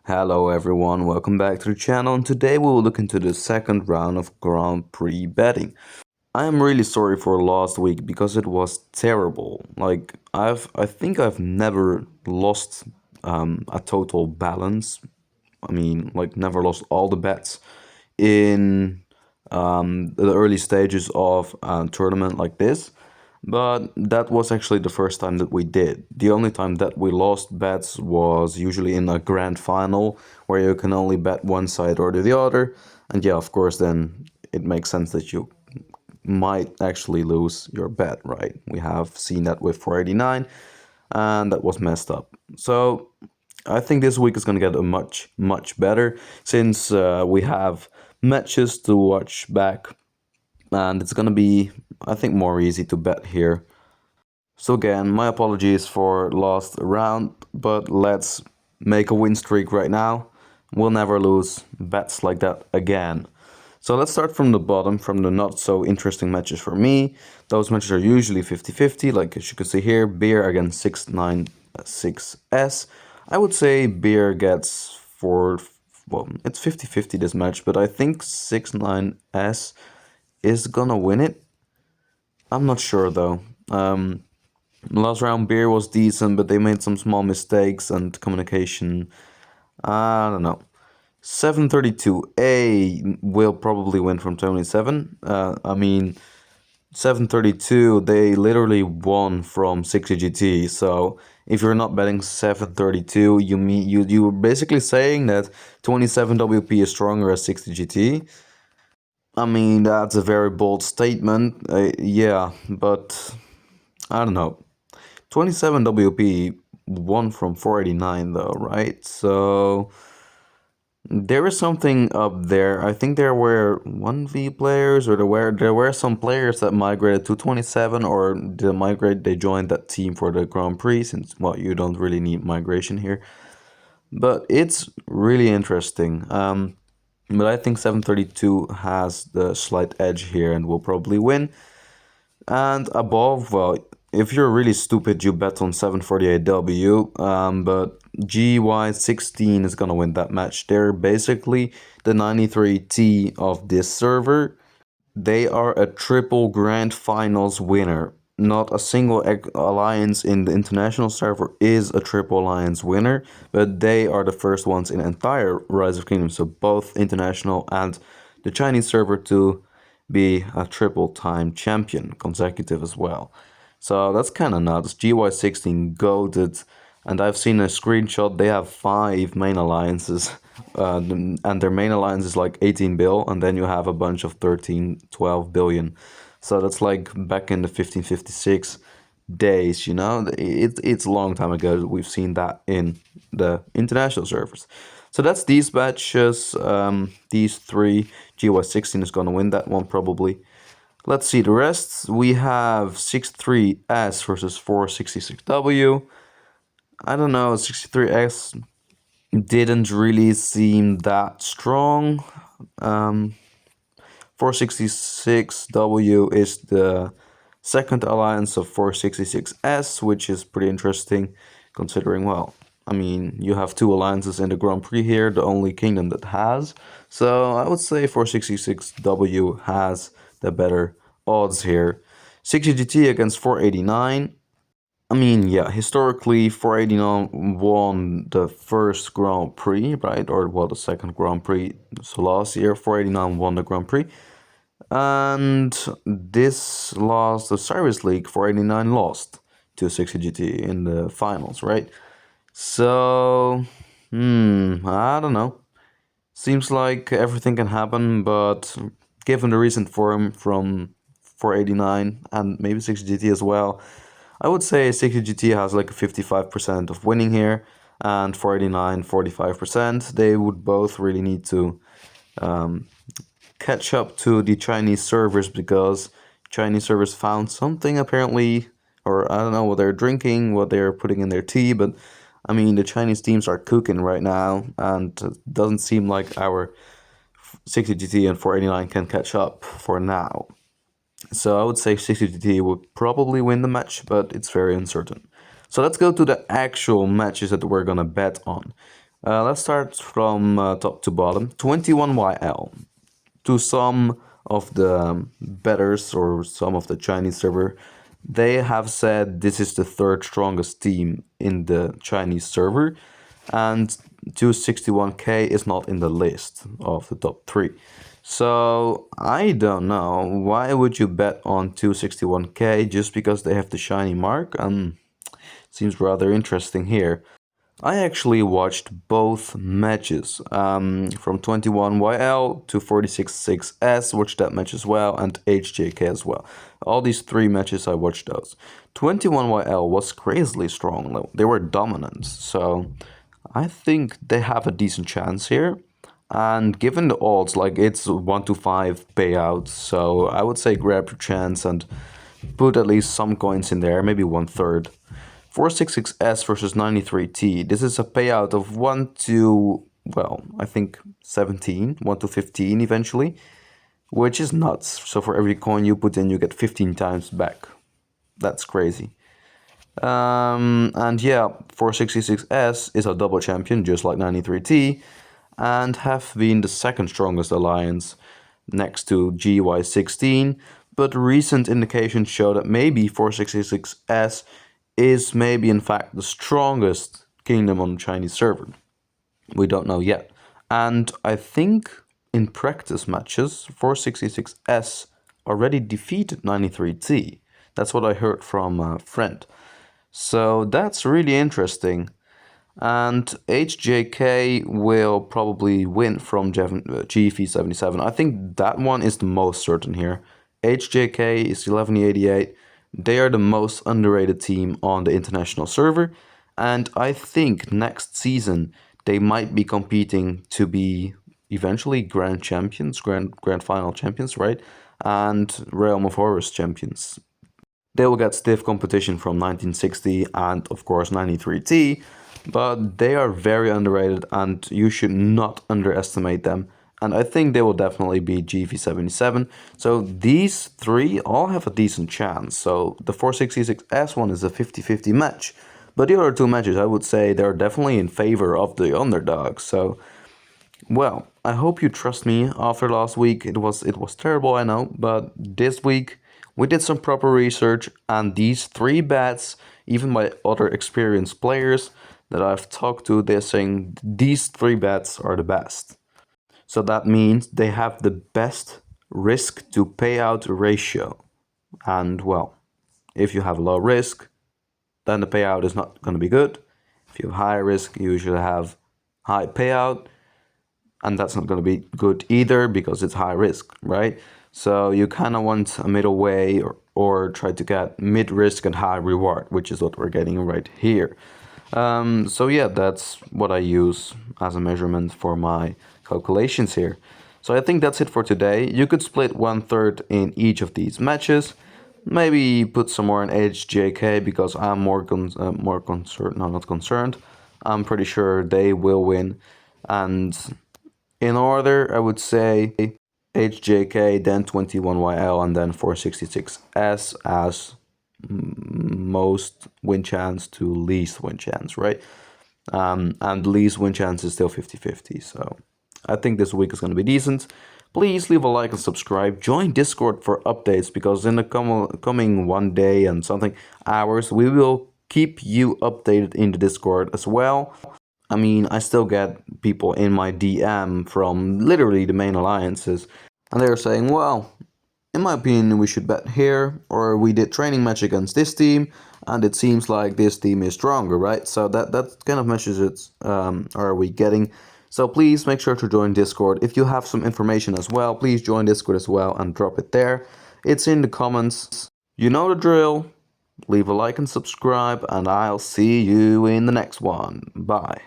Hello everyone, welcome back to the channel, and today we will look into the second round of Grand Prix betting. I am really sorry for last week because it was terrible. I think I've never lost a total balance. Never lost all the bets in the early stages of a tournament like this. But that was actually the first time that we did. The only time that we lost bets was usually in a grand final where you can only bet one side or the other. And yeah, of course, then it makes sense that you might actually lose your bet, right? We have seen that with 489, and that was messed up. So I think this week is going to get a much better since we have matches to watch back, and it's going to be, I think, more easy to bet here. So again, my apologies for last round, but let's make a win streak right now. We'll never lose bets like that again. So let's start from the bottom, from the not so interesting matches for me. Those matches are usually 50-50, like as you can see here, Beer against 696S. I would say Beer gets it's 50-50 this match, but I think 69S is gonna win it. I'm not sure though. Last round Beer was decent, but they made some small mistakes and communication. I don't know. 732A will probably win from 27. 732, they literally won from 60GT. So if you're not betting 732, you're basically saying that 27WP is stronger as 60GT. I mean, that's a very bold statement. Yeah, but I don't know. 27WP won from 489 though, right? So there is something up there. I think there were 1v players, or there were some players that migrated to 27, or they joined that team for the Grand Prix, since well, you don't really need migration here. But it's really interesting. But I think 732 has the slight edge here and will probably win. And above, well, if you're really stupid, you bet on 748W. But GY16 is gonna win that match. They're basically the 93T of this server. They are a triple grand finals winner. Not a single alliance in the international server is a triple alliance winner, but they are the first ones in entire Rise of Kingdoms, so both international and the Chinese server, to be a triple time champion consecutive as well. So that's kind of nuts. GY16 goated, and I've seen a screenshot. They have 5 main alliances, and their main alliance is like 18 bill, and then you have a bunch of 13, 12 billion. So that's like back in the 1556 days, you know? It's a long time ago that we've seen that in the international servers. So that's these matches, these 3. GY16 is going to win that one probably. Let's see the rest. We have 63S versus 466W. I don't know, 63S didn't really seem that strong. 466W is the second alliance of 466S, which is pretty interesting considering, well, I mean, you have 2 alliances in the Grand Prix here, the only kingdom that has. So I would say 466W has the better odds here. 60GT against 489. I mean, yeah, historically, 489 won the first Grand Prix, right? Or, well, the second Grand Prix. So last year, 489 won the Grand Prix. And this lost the Service League, 489 lost to 60GT in the finals, right? So, I don't know. Seems like everything can happen, but given the recent form from 489 and maybe 60GT as well, I would say 60GT has like a 55% of winning here, and 489 45%. They would both really need to catch up to the Chinese servers, because Chinese servers found something apparently, or I don't know what they're drinking, what they're putting in their tea, but I mean, the Chinese teams are cooking right now, and it doesn't seem like our 60GT and 489 can catch up for now. So I would say 60GT would probably win the match, but it's very uncertain. So let's go to the actual matches that we're gonna bet on. Let's start from top to bottom. 21YL. To some of the bettors or some of the Chinese server, they have said this is the third strongest team in the Chinese server, and 261K is not in the list of the top three. So I don't know. Why would you bet on 261K just because they have the shiny mark? Seems rather interesting here. I actually watched both matches from 21YL to 466S, watched that match as well, and HJK as well. All these three matches, I watched those. 21YL was crazily strong, they were dominant, so I think they have a decent chance here. And given the odds, like it's 1 to 5 payouts, so I would say grab your chance and put at least some coins in there, maybe 1/3. 466S versus 93T. This is a payout of 1 to, well, I think 17, 1 to 15 eventually, which is nuts. So for every coin you put in, you get 15 times back. That's crazy. And yeah, 466S is a double champion, just like 93T, and have been the second strongest alliance next to GY16. But recent indications show that maybe 466S is maybe in fact the strongest kingdom on the Chinese server. We don't know yet. And I think in practice matches, 466S already defeated 93T. That's what I heard from a friend. So that's really interesting. And HJK will probably win from GV77. I think that one is the most certain here. HJK is 1188. They are the most underrated team on the international server. And I think next season they might be competing to be eventually grand champions, grand final champions, right? And Realm of Horrors champions. They will get stiff competition from 1960 and of course 93T, but they are very underrated and you should not underestimate them. And I think they will definitely be GV77. So these three all have a decent chance. So the 466S one is a 50-50 match. But the other two matches, I would say they're definitely in favor of the underdog. So, well, I hope you trust me after last week. It was terrible, I know. But this week, we did some proper research. And these three bets, even by other experienced players that I've talked to, they're saying these three bets are the best. So that means they have the best risk to payout ratio. And well, if you have low risk, then the payout is not going to be good. If you have high risk, you usually have high payout, and that's not going to be good either because it's high risk, right? So you kind of want a middle way or try to get mid risk and high reward, which is what we're getting right here. So yeah, that's what I use as a measurement for my calculations here. So I think that's it for today. You could split 1/3 in each of these matches. Maybe put some more in HJK because I'm more concerned. No, not concerned. I'm pretty sure they will win. And in order, I would say HJK, then 21YL, and then 466S as most win chance to least win chance, right? And least win chance is still 50-50. So I think this week is going to be decent. Please leave a like and subscribe. Join Discord for updates because in the coming one day and something hours, we will keep you updated in the Discord as well. I mean, I still get people in my DM from literally the main alliances, and they're saying, well, in my opinion, we should bet here, or we did training match against this team, and it seems like this team is stronger, right? So that kind of messages are we getting. So please make sure to join Discord. If you have some information as well, please join Discord as well and drop it there. It's in the comments. You know the drill. Leave a like and subscribe, and I'll see you in the next one. Bye.